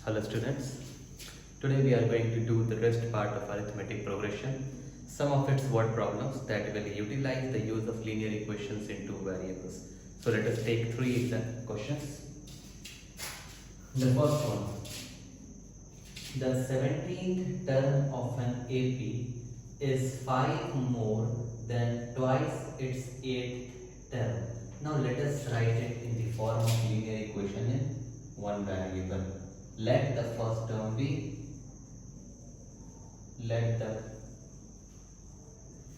Hello students, today we are going to do the rest part of arithmetic progression. Some of its word problems that will utilize the use of linear equations in two variables. So let us take three questions. The first one, the 17th term of an AP is 5 more than twice its 8th term. Now let us write it in the form of linear equation in one variable. Let the first term be, let the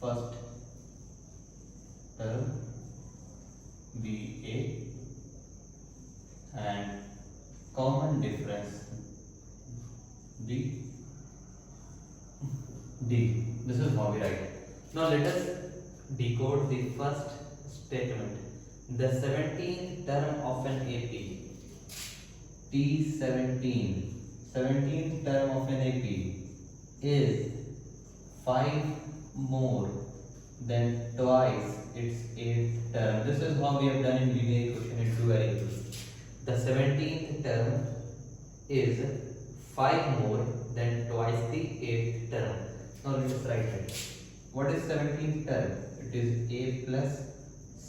first term be A and common difference be D. This is how we write it. Now let us decode the first statement. The 17th term of an AP, T17, 17th term of an AP is 5 more than twice its 8th term. This is how we have done in linear equation in two variables. The 17th term is 5 more than twice the 8th term. Now let us write it. What is 17th term? It is A plus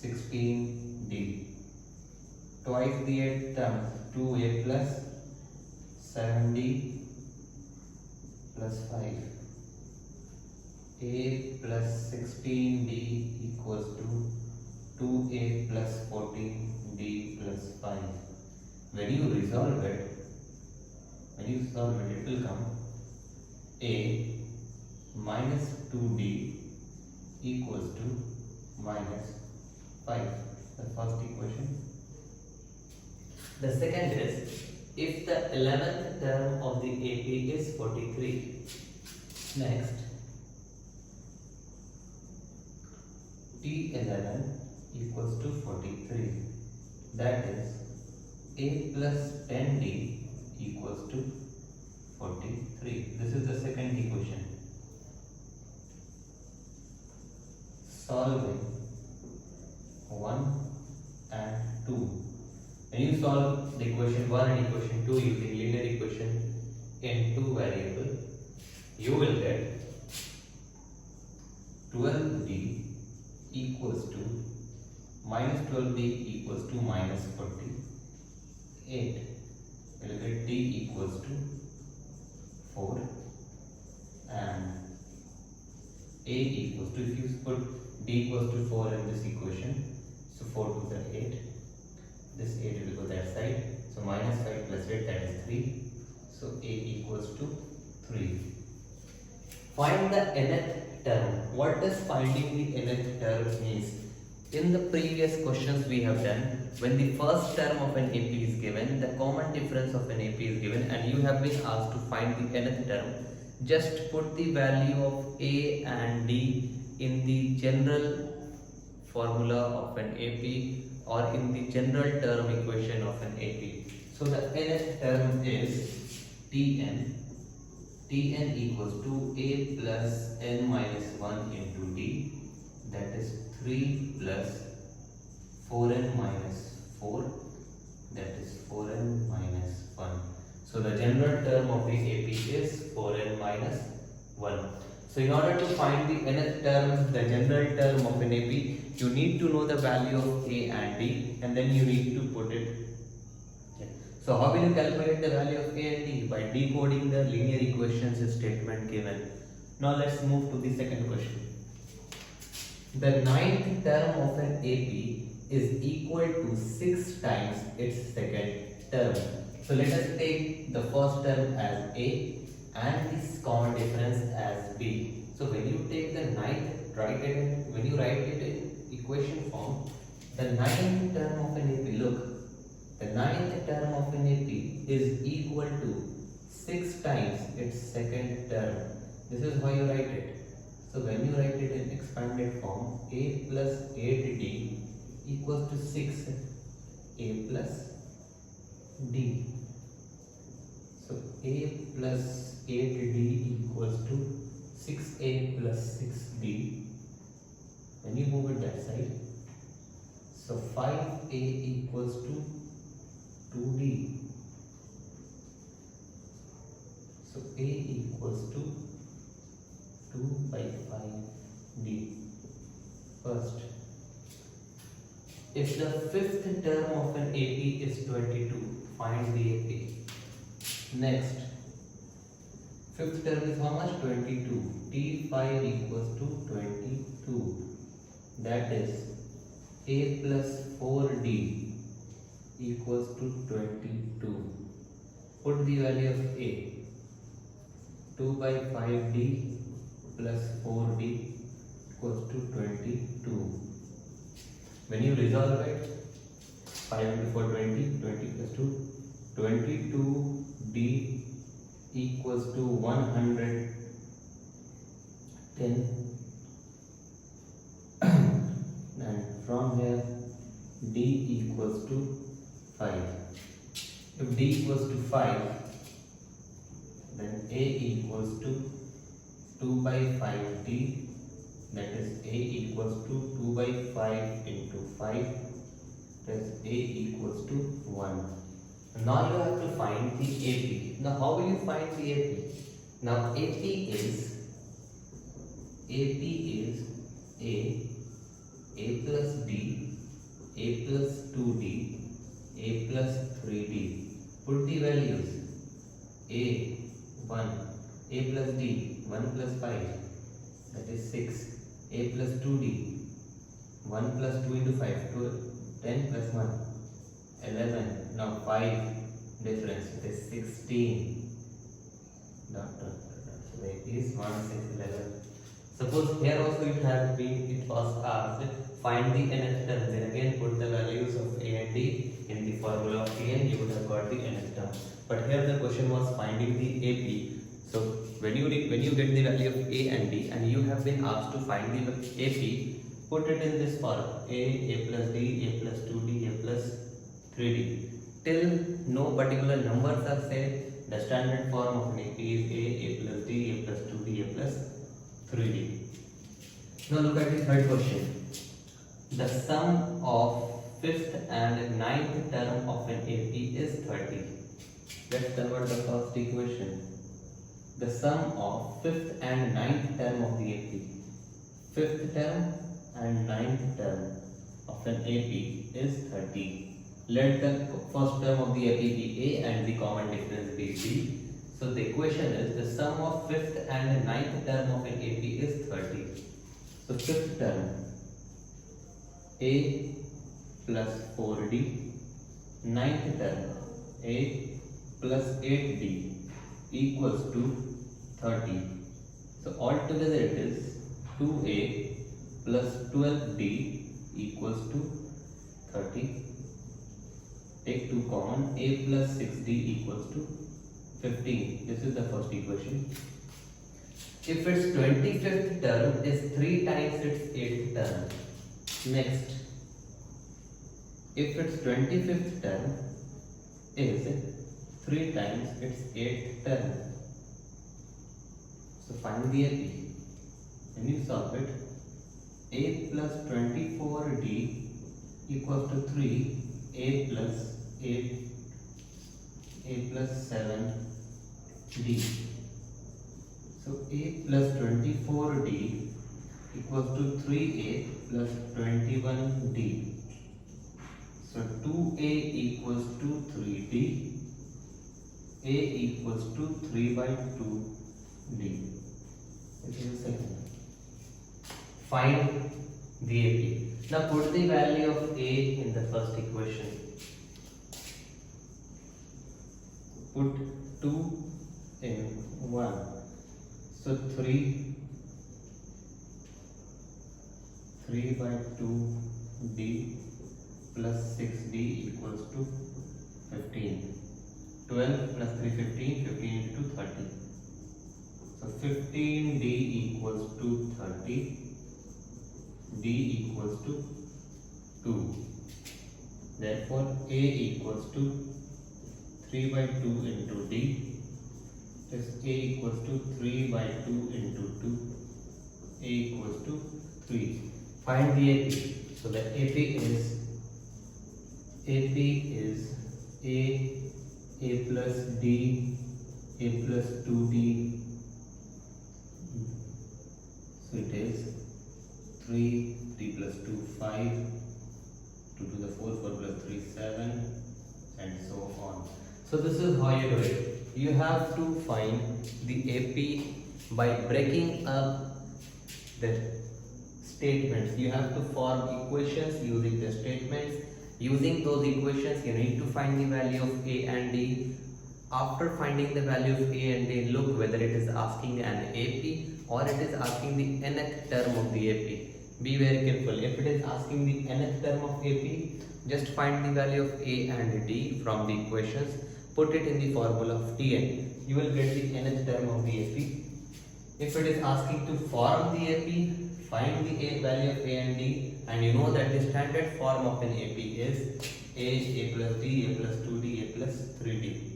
16D. Twice the 8th term, 2A plus 7D plus 5. A plus 16D equals to 2A plus 14D plus 5. When you resolve it, it will come A minus 2D equals to minus 5. The first equation. The second is, if the 11th term of the AP is 43. Next, T11 equals to 43. That is, A plus 10D equals to 43. This is the second equation. Solving 1 and 2. When you solve the equation 1 and equation 2 using linear equation in two variables, you will get 12D equals to minus 12D equals to minus 48. You will get D equals to 4 and A equals to, if you put D equals to 4 in this equation, so 4 to the 8. This 8 will go that side. So minus 5 plus 8, that is 3. So A equals to 3. Find the nth term. What does finding the nth term means? In the previous questions we have done, when the first term of an AP is given, the common difference of an AP is given, and you have been asked to find the nth term, just put the value of A and D in the general formula of an AP or in the general term equation of an AP. So the nth term is Tn. Tn equals to A plus n minus 1 into D, that is 3 plus 4n minus 4, that is 4n minus 1. So the general term of the AP is 4n minus 1. So in order to find the nth term, the general term of an AP, you need to know the value of A and D, and then you need to put it. So how will you calculate the value of A and D? By decoding the linear equations statement given. Now let's move to the second question. The ninth term of an AP is equal to 6 times its second term. So let us take the first term as A and this common difference as B. So when you take the ninth, when you write it in equation form, the ninth term of an AP, look, the ninth term of an AP is equal to 6 times its second term. This is how you write it. So when you write it in expanded form, A plus 8D equals to 6 A plus D. So A plus 8D equals to 6A plus 6D. When you move it that side, so 5A equals to 2D. A equals to 2 by 5d. First, if the fifth term of an AP is 22, find the AP. Next, fifth term is how much? 22. T5 equals to 22. That is A plus 4D equals to 22. Put the value of A. 2 by 5D plus 4D equals to 22. When you resolve it, 5 into 4 20, 20 plus 2, 22D equals to 110. And from here D equals to 5. If D equals to 5, then A equals to 2 by 5D, that is A equals to 2 by 5 into 5, that is A equals to 1. Now you have to find the AP. Now how will you find the AP? Now AP is A plus D, A plus 2D, A plus 3D. Put the values. A 1, A plus D 1 plus 5, that is 6. A plus 2D 1 plus 2 into 5, 10 plus 1, 11. Now 5 difference, it is 16. Doctor, so it is 1, 6, 11. Suppose here also it was asked, find the nth term. Then again put the values of A and D in the formula of T and you would have got the nth term. But here the question was finding the AP. So when you get the value of A and D and you have been asked to find the AP, put it in this form: A plus D, A plus 2D, A plus 3D. Till no particular numbers are said, the standard form of an AP is A plus D, A plus 2D, A plus 3D. Now look at the third question. The sum of fifth and ninth term of an AP is 30. Let's convert the first equation. The sum of fifth and ninth term of the AP. Fifth term and ninth term of an AP is 30. Let the first term of the AP be A and the common difference be B. So the equation is the sum of fifth and ninth term of an AP is 30. So fifth term A plus 4D, ninth term A plus 8D equals to 30. So altogether it is 2A plus 12D equals to 30. Take 2 common, A plus 6D equals to 15. This is the first equation. If its 25th term is 3 times its 8th term. Next, if its 25th term is 3 times its 8th term. So find the AP. When you solve it, A plus 24D equals to 3, A plus 8, A plus 7D. So A plus 24D equals to 3A plus 21D. So 2A equals to 3D. A equals to 3 by 2D. This is the second. Find the AP. Now put the value of A in the first equation. Put 2 in 1. So 3 by 2D plus 6D equals to 15. 12 plus 3 15, 15 into 30. So 15D equals to 30. D equals to 2. Therefore A equals to 3 by 2 into D. Thus A equals to 3 by 2 into 2. A equals to 3. Find the AP. So the AP is A plus D, A a plus 2d, so it is 3, 3 plus 2 5, 2 to the 4, 4 plus 3 7, and so on. So this is how you do it. You have to find the AP by breaking up the statements. You have to form equations using the statements. Using those equations, you need to find the value of A and D. After finding the value of A and D, look whether it is asking an AP or it is asking the nth term of the AP. Be very careful. If it is asking the nth term of AP, just find the value of A and D from the equations, put it in the formula of Tn. You will get the nth term of the AP. If it is asking to form the AP, find the value of A and D, and you know that the standard form of an AP is A plus D, A plus 2D, A plus 3D.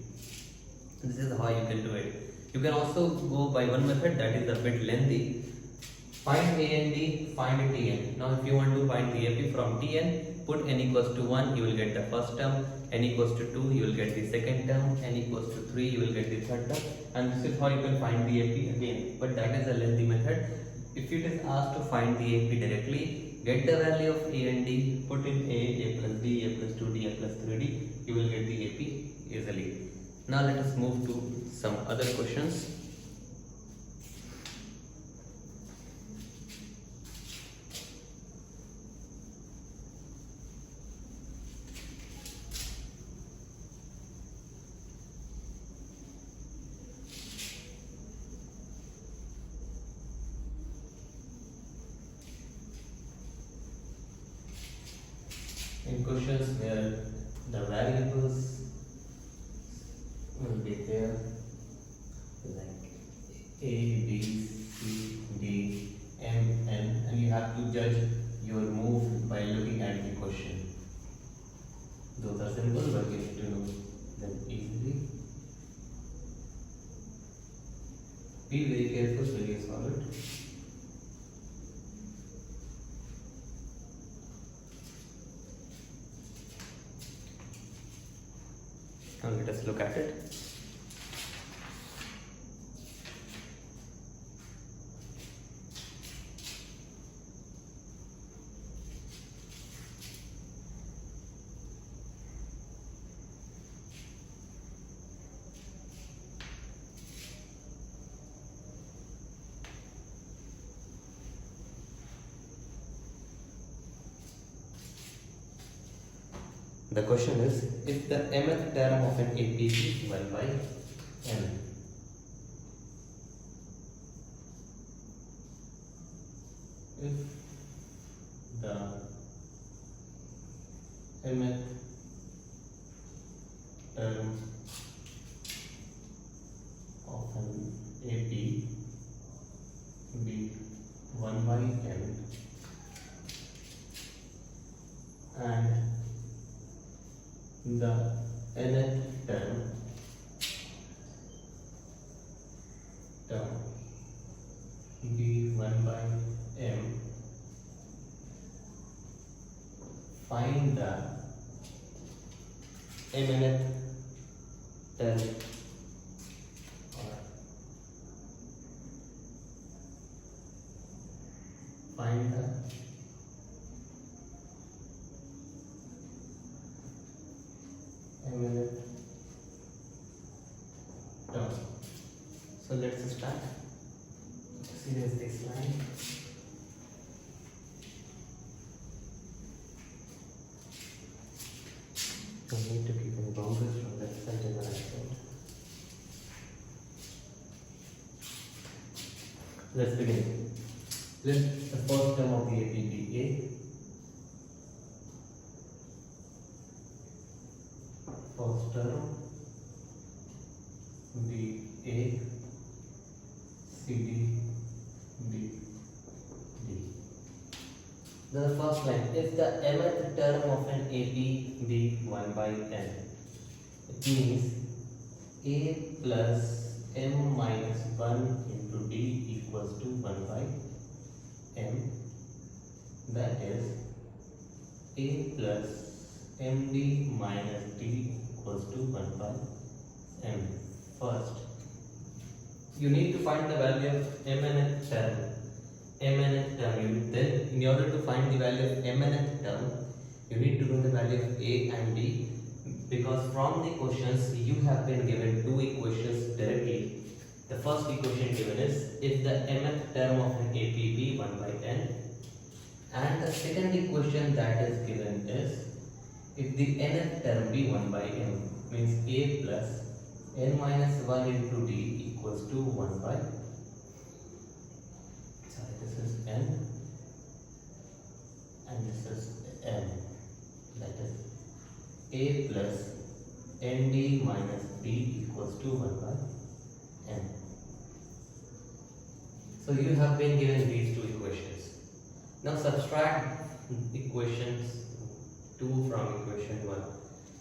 This is how you can do it. You can also go by one method that is a bit lengthy. Find A and D, find Tn. Now if you want to find the AP from Tn, put n equals to 1, you will get the first term, n equals to 2, you will get the second term, n equals to 3, you will get the third term, and this is how you can find the AP again. But that is a lengthy method. If it is asked to find the AP directly, get the value of A and D, put in A plus D, A plus 2D, A plus 3D, you will get the AP easily. Now let us move to some other questions. In questions where the variables will be there like A, B, C, D, M, N, and you have to judge your move by looking at the question. Those are simple, but you need to know them easily. Be very careful when you solve it. Now let us look at it. The question is, if the mth term of an AP is 1 by m, if the mth term of an AP be 1 by m and the nth term be 1 by m, find the mnth term or find the mnth term. So let's start. Serious this line. You need to keep in boundaries from that side and the right side. Let's begin. Let the first term of the AP be A. First term be A, CD, D, D. The first line, if the mth term of an AP be 1 by n, it means A plus m minus 1 into D equals to 1 by m. That is A plus md minus D equals to 1 by m. First, you need to find the value of mnth term. Then in order to find the value of mnth term, you need to know the value of a and d, because from the questions you have been given two equations directly. The first equation given is if the mth term of an AP be 1 by n, and the second equation that is given is if the nth term be 1 by m, means a plus n minus 1 into d equals to 1 by, sorry, this is n and this is m, that is a plus nd minus d equals to 1 by n. So you have been given these two equations. Now subtract equations 2 from equation 1.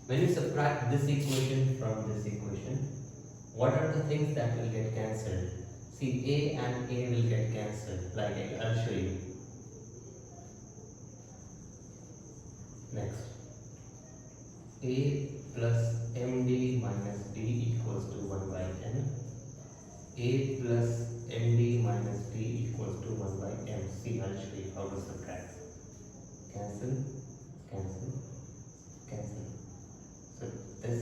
When you subtract this equation from this equation, what are the things that will get cancelled? See, a and a will get cancelled. Like I'll show you. Next, a plus md minus d equals to 1 by n. A plus md minus d equals to 1 by m. See, I'll show you how to subtract. Cancel, cancel, cancel. So this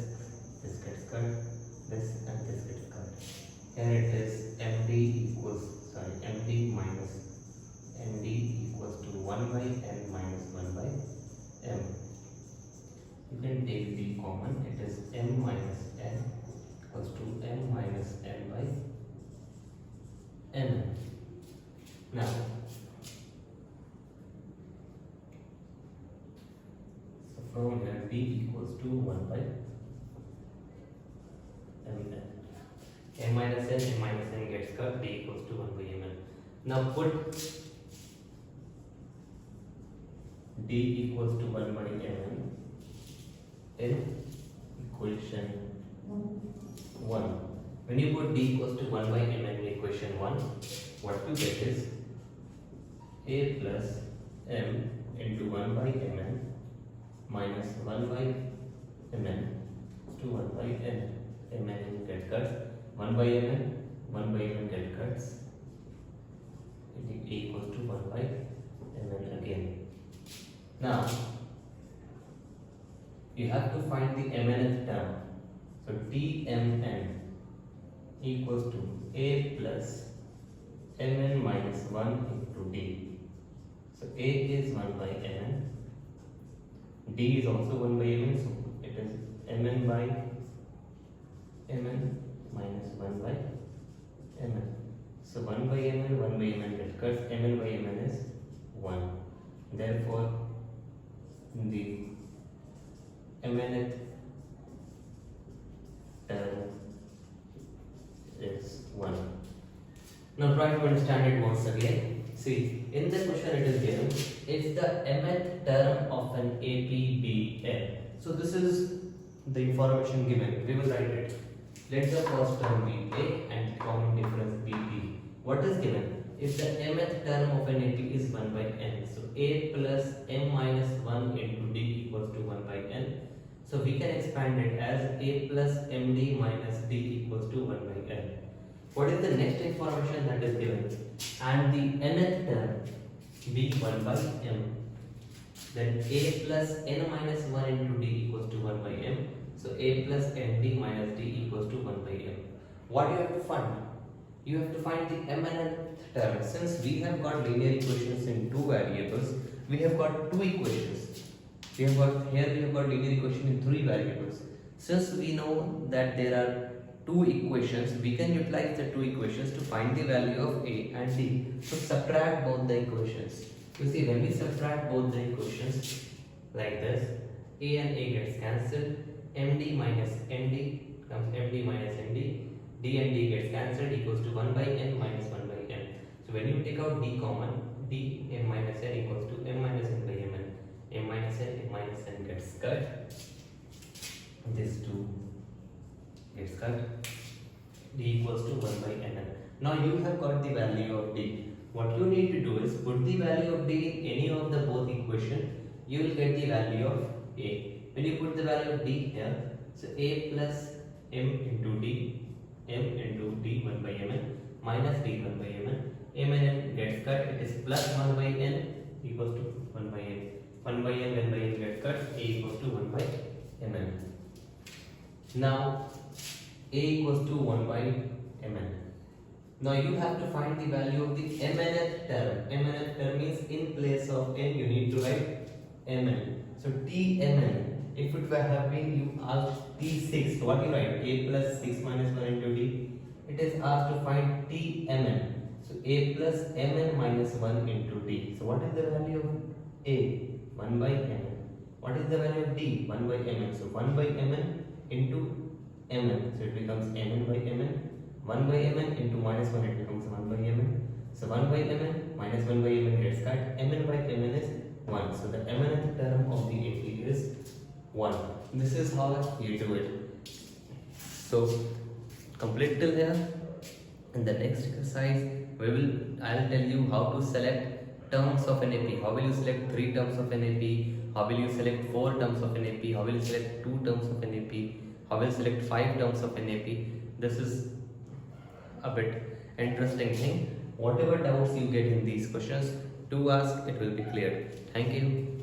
gets cut, this and this gets cut. Here it is md minus nd equals to 1 by n minus 1 by m. You can take d common, it is m minus n equals to m minus n by n. Now, so from here b equals to 1 by mn. M minus n gets cut, d equals to 1 by mn. Now put d equals to 1 by mn in equation 1. When you put d equals to 1 by mn in equation 1, what you get is a plus m into 1 by mn minus 1 by mn to 1 by n. Mn get cut, 1 by mn get cuts, it equals to 1 by mn again. Now, you have to find the mnth term. So tmn equals to a plus mn minus 1 into d. So a is 1 by mn, d is also 1 by mn, so it is mn by mn minus 1 by mn. So 1 by mn gets cut, mn by mn is 1. Therefore, the mnth term is 1. Now try to understand it once again. See, in the question it is given, if the mth term of an AP be n. So this is the information given. We will write it. Let the first term be a and common difference be b. What is given? If the mth term of an AP is 1 by n, so a plus m minus 1 into d equals to 1 by n. So we can expand it as a plus md minus d equals to 1 by n. What is the next information that is given? And the nth term be 1 by m. Then a plus n minus 1 into d equals to 1 by m. So a plus md minus d equals to 1 by m. What do you have to find? You have to find the mnth term. Since we have got linear equations in two variables, we have got two equations. We have got linear equation in three variables. Since we know that there are two equations, we can utilize the two equations to find the value of a and d. So subtract both the equations. You see, when we subtract both the equations like this, a and a gets cancelled, md minus nd comes md minus nd, d and d gets cancelled, equals to 1 by n minus 1 by n. So when you take out d common, d m minus n equals to m minus n by mn. M minus n gets cut. This 2 gets cut. D equals to 1 by n. Now you have got the value of d. What you need to do is put the value of d in any of the both equation. You will get the value of a. When you put the value of d here, so a plus m into d, m into d 1 by mn minus d 1 by mn. M and n gets cut. It is plus 1 by n equals to 1 by n. 1 by n, 1 by n gets cut. A equals to 1 by mn. Now a equals to 1 by mn. Now you have to find the value of the mnth term. Mnth term means in place of n you need to write mn. So tmn, if it were have been you asked t6, so what you write? A plus 6 minus 1 into d. It is asked to find tmn. So a plus mn minus 1 into d. So what is the value of a? 1 by mn. What is the value of d? 1 by mn. So 1 by mn into mn. So it becomes mn by mn. 1 by mn into minus 1, it becomes 1 by mn. So 1 by mn minus 1 by mn gets cut. Mn by mn is 1. So the mnth term of the AP is 1. This is how you do it. So complete till here. In the next exercise, I'll tell you how to select terms of an AP. How will you select 3 terms of an AP? How will you select 4 terms of an AP? How will you select 2 terms of an AP? How will you select 5 terms of an AP? This is a bit interesting thing. Whatever doubts you get in these questions, do ask, it will be cleared. Thank you.